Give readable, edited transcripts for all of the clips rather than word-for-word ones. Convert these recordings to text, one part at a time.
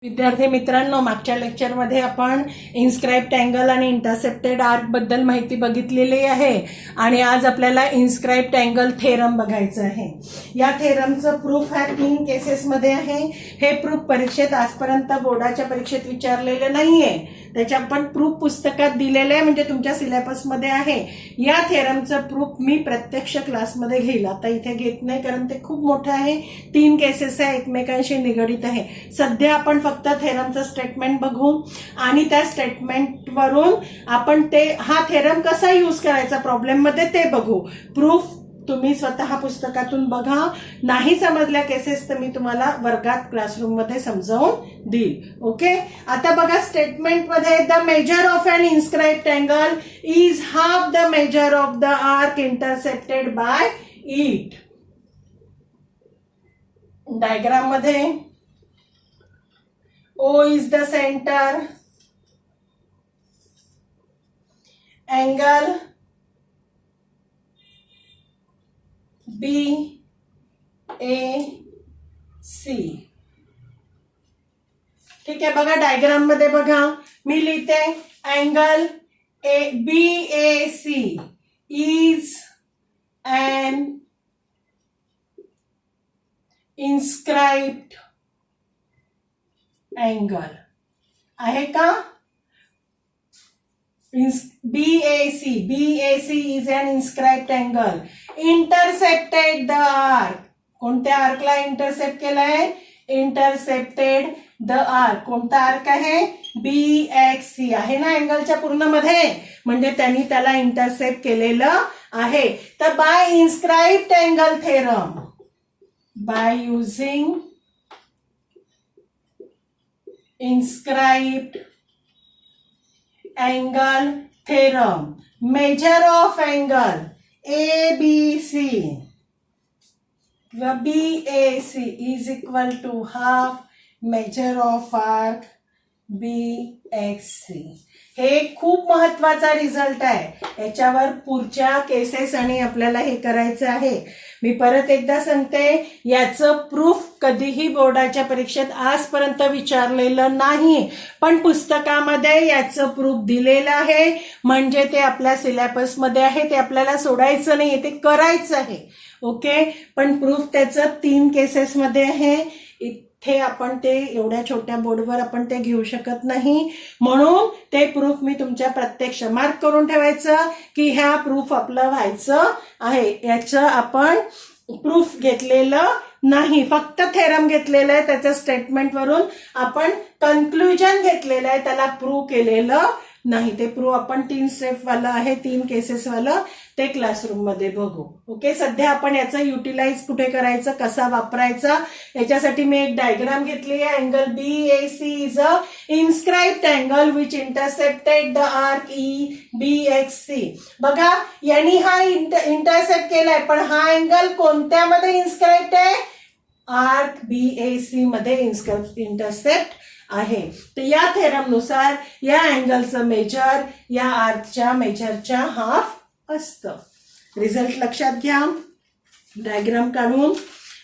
विद्यार्थी मित्रांनो, मागच्या लेक्चरमध्ये आपण इन्स्क्राइब्ड अँगल आणि इंटरसेप्टेड आर्क बद्दल माहिती बघितलेली आहे आणि आज आपल्याला इन्स्क्राइब्ड अँगल थेरम बघायचं आहे. या थेरमचं प्रूफ ह्या 3 केसेसमध्ये आहे. हे प्रूफ परीक्षेत आजपर्यंत बोर्डाच्या परीक्षेत विचारलेले नाहीये, त्याच्या पण प्रूफ पुस्तकात दिलेले आहे, म्हणजे तुमच्या सिलेबसमध्ये आहे. या थेरमचं प्रूफ मी प्रत्यक्ष क्लासमध्ये घेईल, आता इथे घेत नाही कारण ते खूप मोठं आहे. 3 केसेस आहे, एकमेकांशी निगडित आहे. सध्या आपण फक्त थेरमचं स्टेटमेंट बघू आणि त्या स्टेटमेंटवरून आपण ते हा थेरम कसा यूज करायचा प्रॉब्लेम मध्ये ते बघू. प्रूफ तुम्ही स्वतः पुस्तकातून बघा, नाही समजल्या केसेस तर मी तुम्हाला वर्गात क्लासरूम मध्ये समजावून देईल. ओके, आता बघा स्टेटमेंट मध्ये the measure of an inscribed angle is half the measure of the arc intercepted by it. Diagram मध्ये O is the center, angle BAC. ठीक आहे, बघा डायग्राम मध्ये बघा, मी लिहिते angle BAC is an inscribed angle आहे का. BAC is an inscribed angle. Intercepted the arc, कोणत्या आर्कला इंटरसेप्ट केलाय, इंटरसेप्टेड द आर्क. कोणता आर्क आहे, BXC आहे ना अँगलच्या पूर्ण मध्ये, म्हणजे त्यांनी त्याला इंटरसेप्ट केलेलं आहे. तर by inscribed angle theorem, by using inscribed angle theorem, measure of angle ABC BAC is equal to half measure of arc BXC. हे खूप महत्वाचा रिझल्ट आहे, याच्यावर पुढच्या केसेस आणि आपल्याला हे करायचं आहे. मी परत एकदा सांगते, याचं प्रूफ कधीही बोर्डाच्या परीक्षेत आजपर्यंत विचारलेलं नाही, पण पुस्तकामध्ये याचं प्रूफ दिलेलं आहे, म्हणजे ते आपल्या सिलेबसमध्ये आहे. ते आपल्याला सोडायचं नाही, ते करायचं आहे. ओके, पण प्रूफ त्याचं 3 केसेसमध्ये आहे. इथे आपण ते एवढ्या छोट्या बोर्डवर आपण ते घेऊ शकत नाही, म्हणून ते प्रूफ मी तुमच्या प्रत्यक्ष मार्क करून ठेवायचं की ह्या प्रूफ आपलं व्हायचं आहे. याचं आपण प्रूफ घेतलेलं नाही, फक्त थेरम घेतलेलं आहे. त्याच्या स्टेटमेंटवरून आपण कन्क्लुजन घेतलेलं आहे, त्याला प्रूव्ह केलेलं नाही. ते प्रूव्ह आपण 3 स्टेप वाला आहे, 3 केसेस वाला, ते क्लासरूम मध्ये बघू. ओके, सध्या आपण याचं युटिलाइज कुठे करायचं, कसा वापरायचा, याच्यासाठी मी एक डायग्राम घेतली आहे. Angle BAC is a inscribed angle which intercepted the arc BXC. बघा, यांनी हा इंटरसेप्ट केलाय, पण हा अँगल कोणत्यामध्ये इन्स्क्राइब्ड आहे, आर्क BAC मध्ये इंटरसेप्ट आहे. तर या थेरम नुसार या अँगलचं मेजर या आर्कच्या मेजरच्या हाफ असतं. रिझल्ट लक्षात घ्या, डायग्राम काढून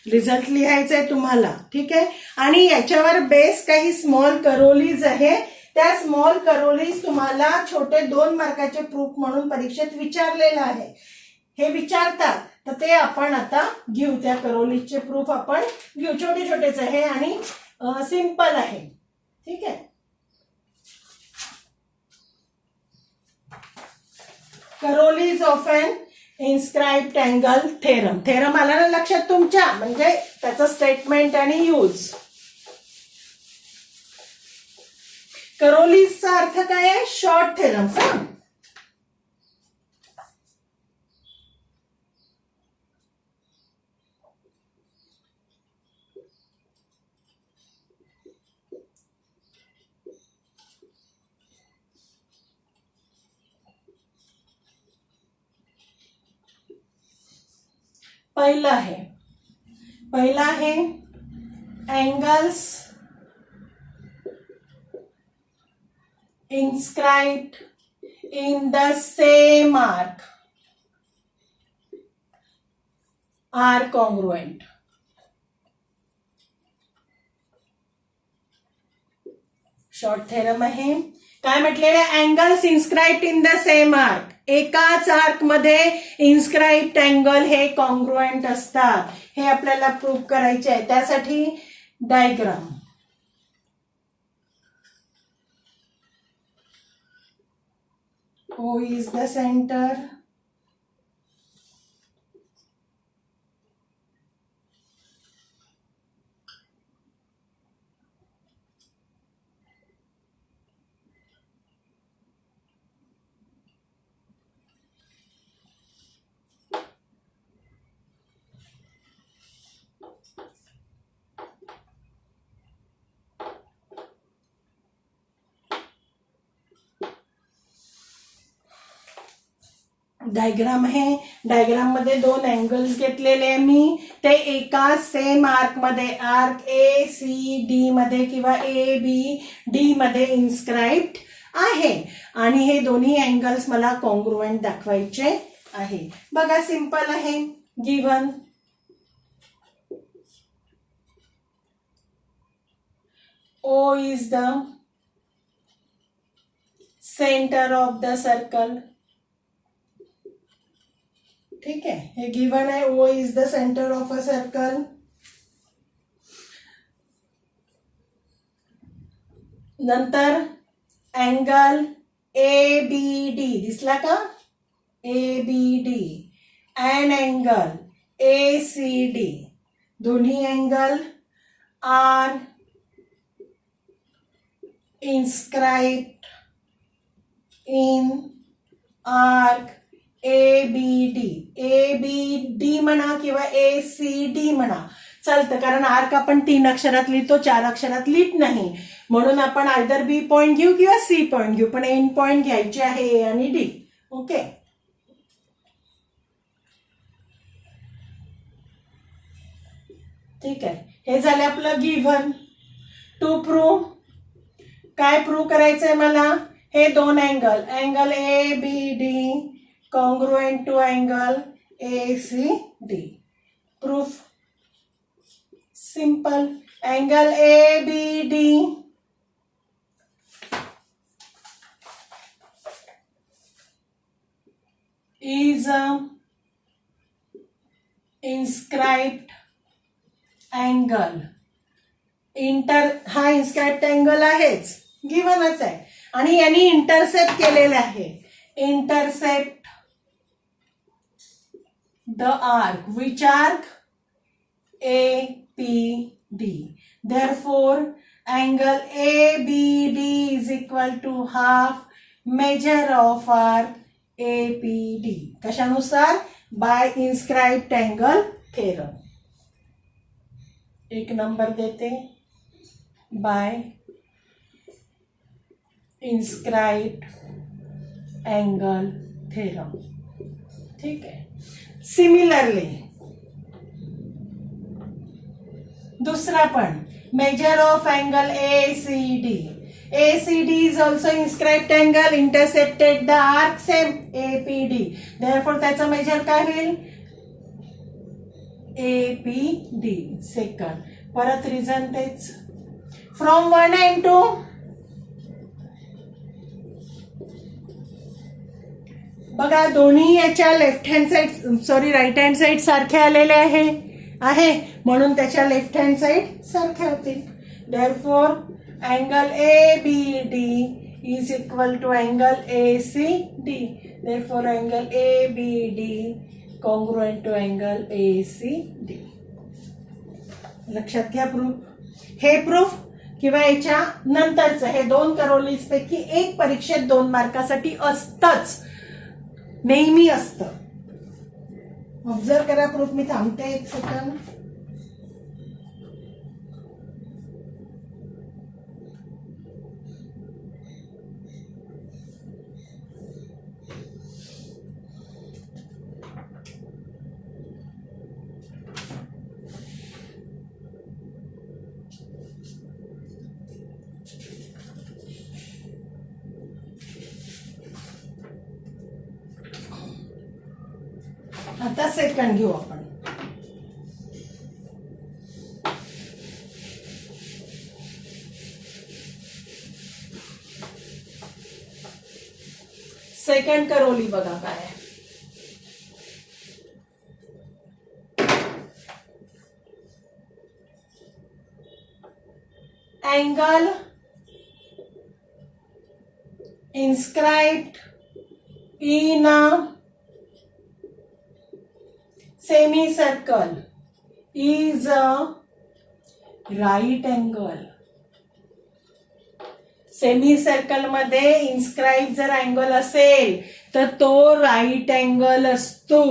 रिझल्ट लिहायचंय तुम्हाला. ठीक आहे, आणि याच्यावर बेस काही स्मॉल करोलीज आहे. त्या स्मॉल करोलीज तुम्हाला छोटे 2 मार्काचे प्रूफ म्हणून परीक्षेत विचारलेलं आहे. हे विचारतात, तर ते आपण आता घेऊ. त्या करोलीजचे प्रूफ आपण घेऊ. छोटे छोटेच आहे आणि सिंपल आहे. ठीक आहे, corollaries of an inscribed angle theorem. Theorem आला ना लक्षात तुमच्या, म्हणजे त्याचं स्टेटमेंट आणि यूज. करोलीजचा अर्थ काय आहे, शॉर्ट थेरमचा. पहिला आहे angles inscribed in the same arc are congruent. Short theorem आहे. काय म्हटलेलं, angles inscribed in the same arc. एकाच आर्क मध्ये इन्स्क्राईब्ड अँगल हे कॉन्ग्रुएंट असतात. हे आपल्याला प्रूव्ह करायचे आहे. त्यासाठी diagram. O is the center. Diagram आहे. डायग्राम मध्ये दोन अँगल्स घेतलेले आहे मी. ते एका सेम आर्क मध्ये, आर्क ए सी डी मध्ये किंवा ए बी डी मध्ये इन्स्क्राईब्ड आहे. आणि हे दोन्ही अँगल्स मला कॉन्ग्रुएंट दाखवायचे आहे. बघा, सिंपल आहे. Given O is the center of the circle. ठीक आहे, हे गिवन आहे. O is the center of a circle. नंतर अँगल ABD दिसला का, ABD अँड अँगल ACD, दोन्ही angle are inscribed in arc ABD. ABD म्हणा किंवा ACD म्हणा चालतं, कारण आर्क आपण 3 अक्षरात लिहितो, 4 अक्षरात लिहित नाही. म्हणून आपण आयदर बी पॉइंट घेऊ किंवा सी पॉइंट घेऊ, पण एंड पॉइंट घ्यायचे आहे ए आणि डी. ओके, ठीक आहे. हे झाले आपलं गिव्हन. टू प्रूव्ह, काय प्रूव्ह करायचंय मला, हे दोन angle, angle A B D congruent to angle A C D. Proof simple. Angle A B D is inscribed angle. हा इन्स्क्राइब्ड अँगल आहेच, गिव्हनच आहे. आणि यांनी इंटरसेप्ट केलेलं आहे. Intercept the arc. Which arc? A P D. Therefore angle A B D is equal to half measure of arc APD. कशानुसार? By inscribed angle theorem. एक नंबर देते, बाय इन्स्क्राइब्ड अँगल थेरम. ठीक आहे. Similarly दुसरा पण, major of angle ACD. ACD is also inscribed angle intercepted the arc same APD. Therefore त्याचा measure काय होईल? APD. सेकंड. परत रिझन तेच. फ्रॉम 1 and 2 बघा, दोन्ही याच्या left hand side, sorry right hand side सारखे आलेले आहे, म्हणून त्याच्या लेफ्ट हँड साइड सारख्या होतील. Therefore angle ABD is equal to angle ACD. Therefore angle ABD congruent to angle ACD. लक्षात घ्या प्रूफ. हे प्रूफ किंवा याच्या नंतरचं हे 2 करोलीज पैकी एक परीक्षेत 2 मार्कासाठी असतंच, नेहमी असतं. ऑब्झर्व करा प्रूफ. मी थांबते एक सेकंड. आता सेकंड घेऊ आपण. सेकंड करवली बघा काय आहे. Angle inscribed in a semicircle is a right angle. Semi circle मध्ये इन्स्क्राईब जर अँगल असेल तर तो राईट अँगल असतो.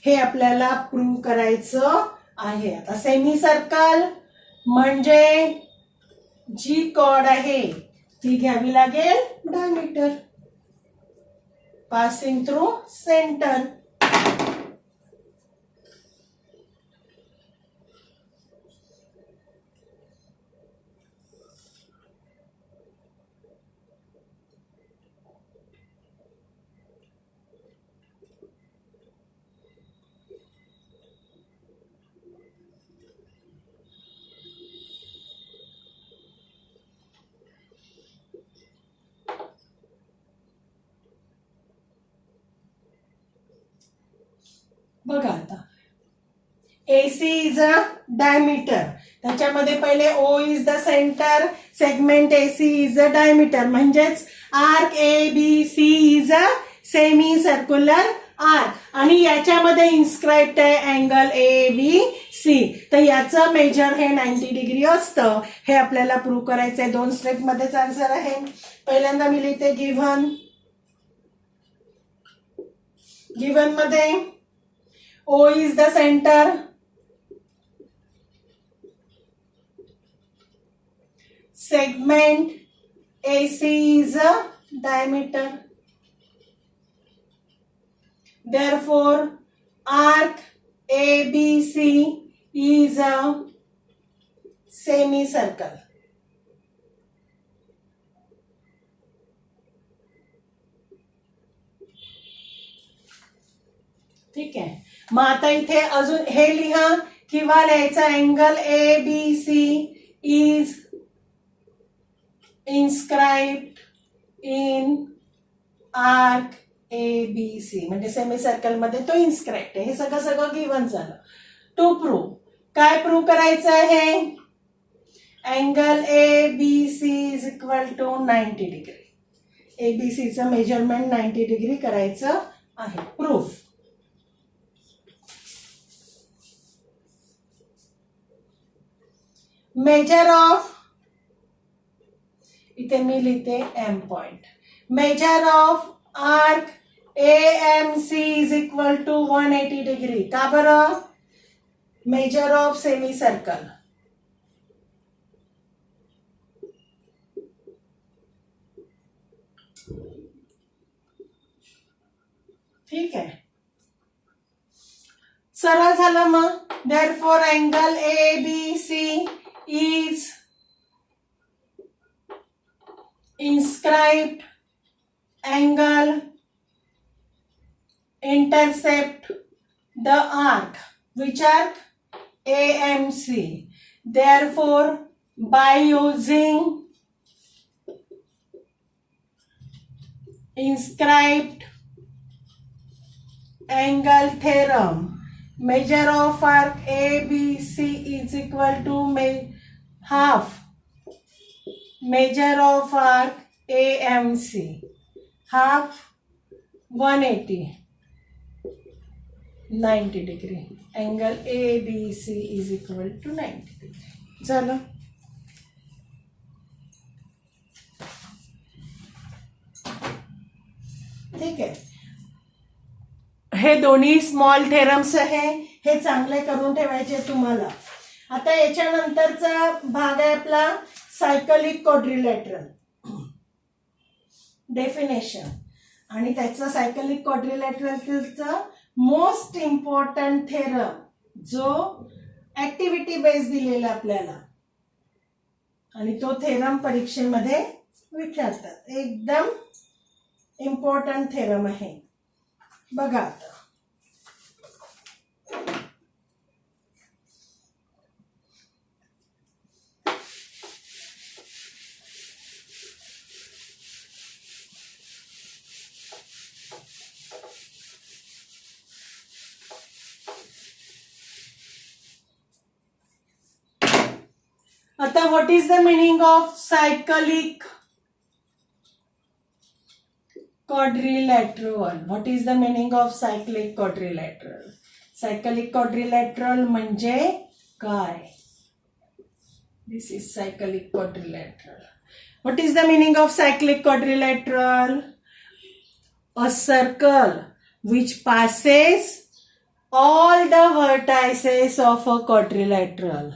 हे आपल्याला प्रूव्ह करायचं आहे. आता सेमी सर्कल म्हणजे जी कॉर्ड आहे ती घ्यावी लागेल डायमीटर पासिंग थ्रू सेंटर. बघा आता AC इज अ डायमीटर. त्याच्यामध्ये पहिले O is the centre, segment AC is a diameter, म्हणजेच arc ABC is a semicircular arc. आणि याच्यामध्ये इन्स्क्राईब्ड आहे अँगल ABC. तर याचं मेजर हे 90 डिग्री असतं. हे आपल्याला प्रूव्ह करायचंय. 2 स्टेप मध्येच आन्सर आहे. पहिल्यांदा मी लिहिते गिव्हन. गिव्हन मध्ये O is the center, segment AC is a diameter, therefore arc ABC is a semicircle. ठीक आहे. मग आता इथे अजून हे लिहा किंवा लिहायचं angle ABC is inscribed in arc ABC, म्हणजे सेमी सर्कल मध्ये तो इन्स्क्राईब्ड आहे. हे सगळं गिव्हन झालं. टू प्रूव्ह काय प्रूव्ह करायचं आहे? Angle ABC is equal to 90 degree. ABCचं मेजरमेंट 90 डिग्री करायचं आहे. प्रूफ. मेजर ऑफ, इथे मी लिहिते M point. Measure of arc AMC is equal to 180 degree. का बरं? Measure of semicircle. ठीक आहे. सरळ झालं मग. Therefore angle ABC is inscribed angle intercept the arc. Which arc? AMC. Therefore, by using inscribed angle theorem, measure of arc ABC is equal to half measure of arc AMC, half 180, 90 degree. Angle ABC is equal to 90 degree. चलो ठीक आहे. हे दोन्ही small theorems आहे. हे चांगले करून ठेवायचे तुम्हाला. आता याच्यानंतरचा भाग आहे आपला सायकलिक क्वाड्रिलॅटरल डेफिनेशन. आणि त्याचा सायकलिक क्वाड्रिलॅटरलचा मोस्ट इम्पॉर्टंट थेरम जो ऍक्टिव्हिटी बेस दिलेला आपल्याला, आणि तो थेरम परीक्षेमध्ये विचारतात. एकदम इम्पॉर्टंट थेरम आहे. बघा आता आता what is the meaning of cyclic quadrilateral? What is the meaning of cyclic quadrilateral? Cyclic quadrilateral म्हणजे काय? This is cyclic quadrilateral. What is the meaning of cyclic quadrilateral? A circle which passes all the vertices of a quadrilateral.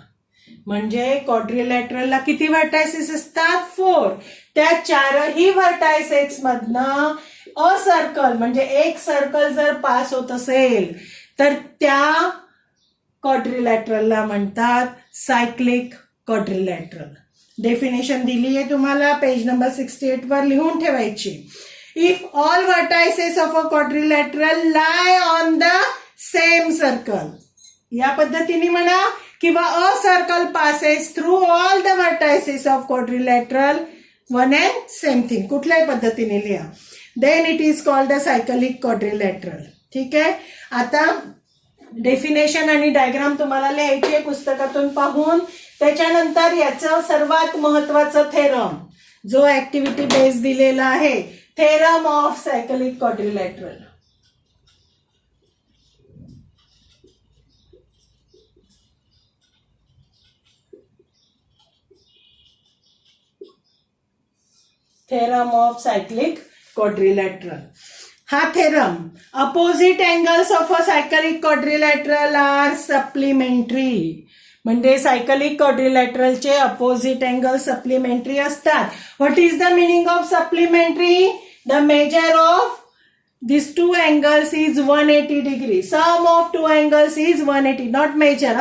म्हणजे क्वाड्रिलॅटरलला किती vertices असतात? 4. त्या चारही vertices मधनं a circle म्हणजे एक सर्कल जर पास होत असेल तर त्या क्वाड्रिलॅटरलला म्हणतात सायक्लिक क्वाड्रिलॅटरल. डेफिनेशन दिली आहे तुम्हाला, पेज नंबर 68 वर लिहून ठेवायची. If all vertices of a quadrilateral lie on the same circle, या पद्धतीने म्हणा, किंवा a circle passes through all the vertices of quadrilateral, one and same thing, कुठल्याही पद्धतीने लिहा, then it is called the cyclic quadrilateral. ठीक आहे. आता डेफिनेशन आणि डायग्राम तुम्हाला लिहायचे पुस्तकातून पाहून. त्याच्यानंतर याचं सर्वात महत्वाचं थेरम जो ऍक्टिव्हिटी बेस दिलेला आहे, theorem of cyclic quadrilateral. Theorem of cyclic quadrilateral. हा theorem, opposite angles of a cyclic quadrilateral are supplementary. म्हणजे सायकलिक क्वाड्रिलॅटरलचे अपोजिट अँगल सप्लिमेंटरी असतात. What is the meaning of supplementary? The measure of these two angles is 180 degree. Sum of two angles is 180, not measure.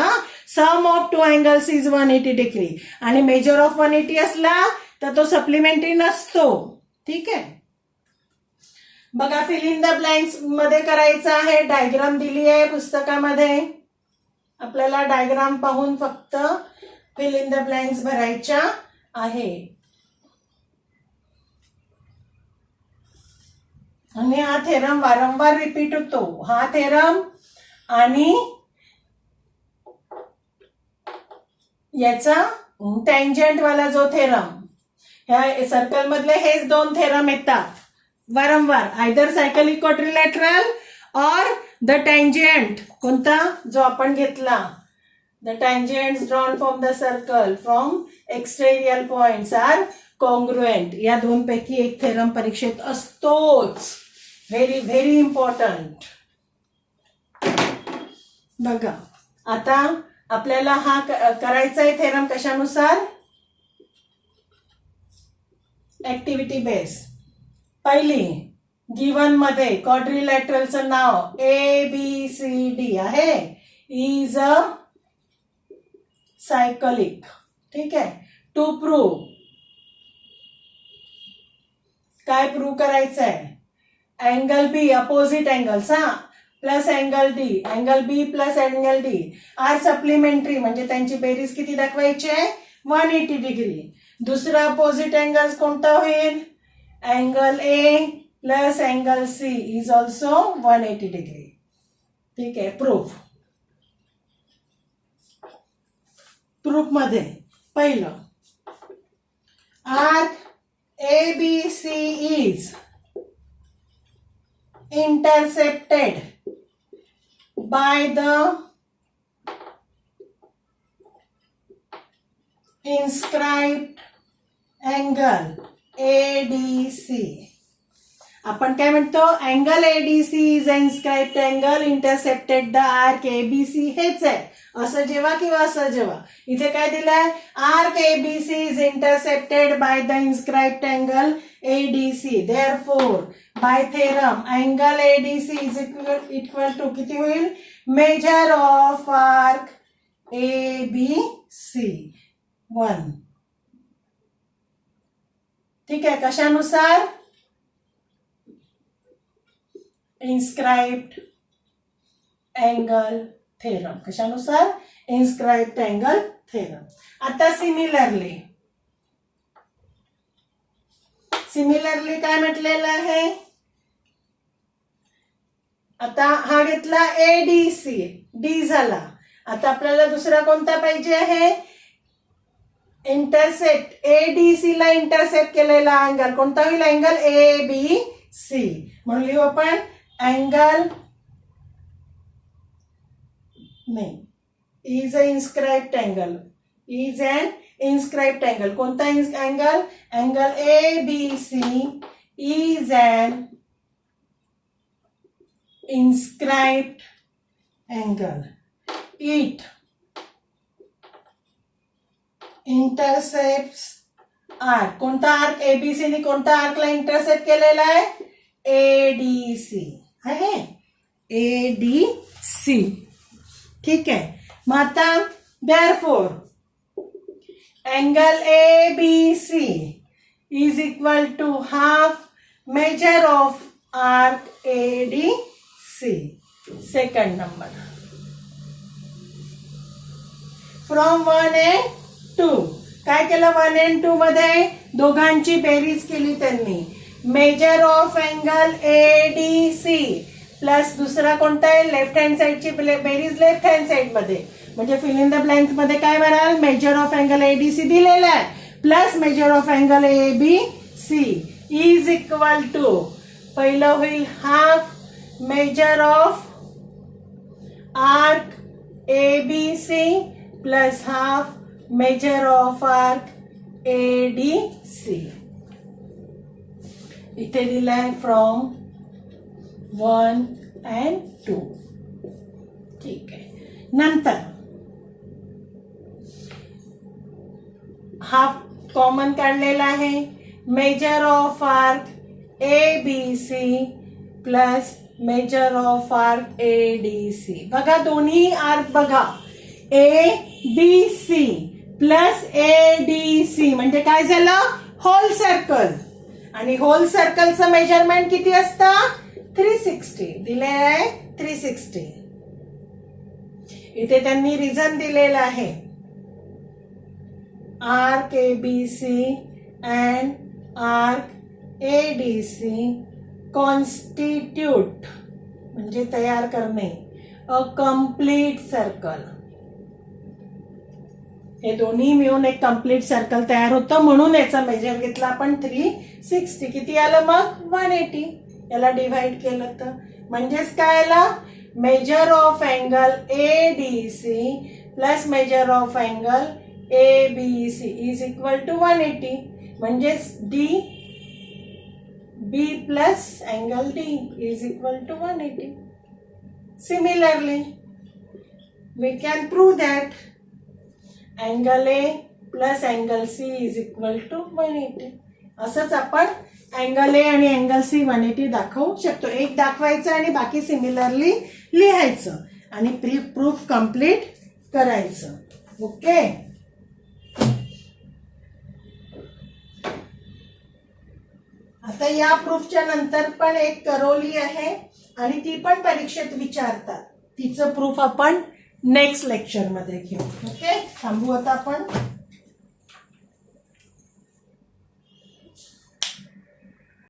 Sum of two angles is 180 degree. आणि measure of 180 असला तर तो supplementary नसतो. ठीक आहे. बघा, fill in the blanks मध्ये करायचं आहे. डायग्राम दिली आहे पुस्तकामध्ये, आपल्याला डायग्राम पाहून फक्त फिल इन द ब्लँक्स भरायच्या आहे. आणि हा थेरम वारंवार रिपीट होतो. हा थेरम आणि याचा टँजंट वाला जो थेरम, ह्या सर्कल मधले हेच दोन थेरम येतात वारंवार, आयदर सायकलिक क्वाड्रिलॅटरल और द टँजंट. कोणता? जो आपण घेतला, the tangents drawn from the circle from exterior points are congruent. या दोन पैकी एक थेरम परीक्षेत असतोच. Very very important. बघा, आता आपल्याला हा करायचा आहे थेरम कशानुसार? Activity base. पहिली, गिवन मध्ये क्वाड्रिलॅटरलचं नाव ABCD आहे, इज अ सायकलिक. ठीक आहे. टू प्रूव्ह, काय प्रूव्ह करायचं आहे? Angle B, opposite angles, plus angle D, angle B plus angle D are supplementary. म्हणजे त्यांची बेरीज किती दाखवायची आहे? 180 डिग्री. दुसरा अपोजिट अँगल्स कोणता होईल? Angle A plus angle C is also 180 degree. ठीक आहे. प्रूफ. प्रूफ मध्ये पहिलं, arc ABC is intercepted by the inscribed angle ADC. आपण काय म्हणतो? Angle ADC is a inscribed angle intercepted the arc ABC. हेच आहे. असं जेव्हा किंवा असं जेव्हा. इथे काय दिलंय? Arc ABC is intercepted by the inscribed angle ADC. Therefore by theorem angle ADC is equal to किती होईल? Measure of arc ABC 1. ठीक आहे. कशानुसार? Inscribed angle theorem. कशानुसार? Inscribed angle theorem. आता सिमिलरली काय म्हटलेलं आहे? आता हा घेतला ADC, डी झाला. आता आपल्याला दुसरा कोणता पाहिजे आहे? इंटरसेप्ट ADC ला इंटरसेप्ट केलेला अँगल कोणता होईल? Angle ABC. म्हणून लिहू आपण अँगल नाही is a inscribed angle. Is an inscribed angle. कोणता अँगल? Angle ABC is an inscribed angle. It intercepts arc. कोणता आर्क? ABC ने कोणता आर्कला इंटरसेप्ट केलेला आहे? ADC आहे. ADC. ठीक आहे. मग आता therefore angle ABC is equal to half measure of arc ADC. Second number. From 1 and 2 काय केलं? 1 and 2 मध्ये दोघांची बेरीज केली त्यांनी. Major of angle ADC plus दुसरा कोणता आहे? लेफ्ट हँड साइडची बेरीज लेफ्ट हँड साइड मध्ये. म्हणजे फिल इन द ब्लँक मध्ये काय म्हणाल? मेजर ऑफ अँगल ADC दिलेला आहे plus measure of angle ABC is equal to पहिलं होईल half measure of arc ABC plus half measure of arc ADC. इथे दिलाय फ्रॉम 1 and 2. ठीक आहे. नंतर हाफ कॉमन काढलेला आहे. Major of arc ABC plus measure of arc ADC. बघा दोन्ही आर्क बघा. ABC प्लस ADC म्हणजे काय झालं? Whole circle. आणि होल सर्कलचं मेजरमेंट किती असतं? 360 दिले आहे. 360. इथे त्यांनी रिझन दिलेलं आहे. Arc ABC and arc ADC constitute म्हणजे तयार करणे अ कम्प्लीट सर्कल. हे दोन्ही मिळून एक कम्प्लीट सर्कल तयार होतं. म्हणून याचा मेजर घेतला आपण 360. किती आलं मग? 180. याला डिव्हाइड केलं तर म्हणजेच काय आलं? Measure of angle ADC plus measure of angle ABC is equal to 180. म्हणजेच B plus angle D is equal to 180. Similarly, we can prove that angle A plus angle C is equal to 180. असंच आपण angle A आणि angle C 180 दाखवू शकतो. एक दाखवायचं आणि बाकी सिमिलरली लिहायचं आणि प्रूफ कंप्लीट करायचं. ओके. आता या प्रूफच्या नंतर पण एक करवली आहे आणि ती पण परीक्षेत विचारतात. तिचं प्रूफ आपण नेक्स्ट लेक्चर मध्ये घेऊ. ओके. थांबू आता आपण.